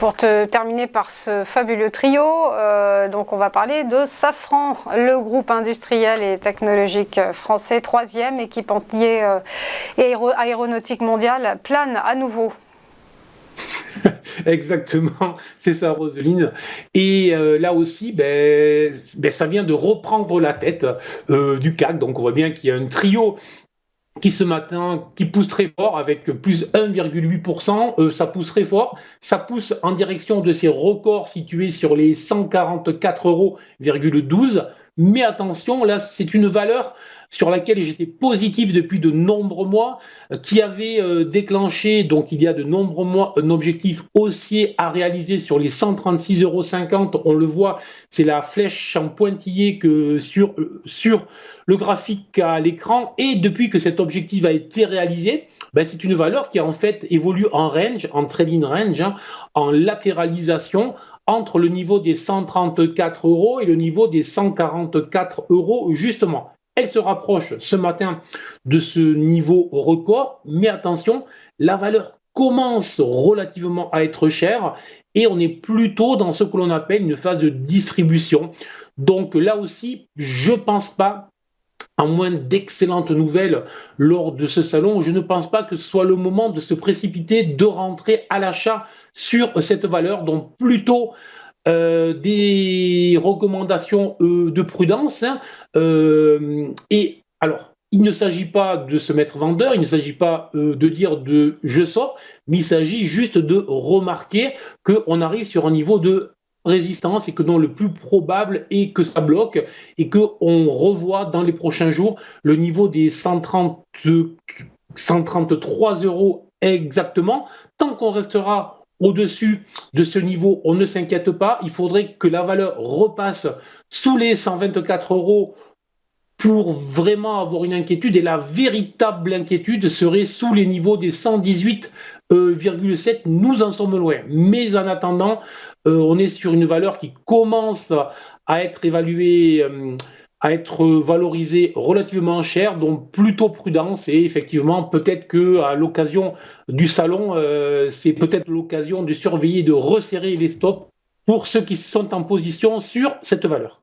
pour terminer par ce fabuleux trio, donc on va parler de Safran, le groupe industriel et technologique français, troisième équipementier aéronautique mondial, plane à nouveau. Exactement, c'est ça, Roselyne. Et là aussi, ça vient de reprendre la tête du CAC. Donc on voit bien qu'il y a un trio qui ce matin, qui pousse très fort avec plus 1,8%, ça pousse très fort, ça pousse en direction de ces records situés sur les 144,12 €. Mais attention, là, c'est une valeur sur laquelle j'étais positif depuis de nombreux mois, qui avait déclenché, donc il y a de nombreux mois, un objectif haussier à réaliser sur les 136,50 €. On le voit, c'est la flèche en pointillé que sur le graphique à l'écran. Et depuis que cet objectif a été réalisé, c'est une valeur qui en fait évolue en range, en trading range, hein, en latéralisation entre le niveau des 134 € et le niveau des 144 € justement. Elle se rapproche ce matin de ce niveau record, mais attention, la valeur commence relativement à être chère et on est plutôt dans ce que l'on appelle une phase de distribution. Donc là aussi, je ne pense pas, à moins d'excellentes nouvelles lors de ce salon, je ne pense pas que ce soit le moment de se précipiter, de rentrer à l'achat sur cette valeur, donc plutôt des recommandations de prudence, hein. Et alors, il ne s'agit pas de se mettre vendeur, il ne s'agit pas de dire de je sors, mais il s'agit juste de remarquer qu'on arrive sur un niveau de résistance et que non, le plus probable est que ça bloque et qu'on revoit dans les prochains jours le niveau des 133 € exactement. Tant qu'on restera au-dessus de ce niveau, on ne s'inquiète pas. Il faudrait que la valeur repasse sous les 124 € pour vraiment avoir une inquiétude. Et la véritable inquiétude serait sous les niveaux des 118,7. Nous en sommes loin. Mais en attendant, on est sur une valeur qui commence à être évaluée, à être valorisée relativement cher, donc plutôt prudence. Et effectivement, peut-être qu'à l'occasion du salon, c'est peut-être l'occasion de surveiller, de resserrer les stops pour ceux qui sont en position sur cette valeur.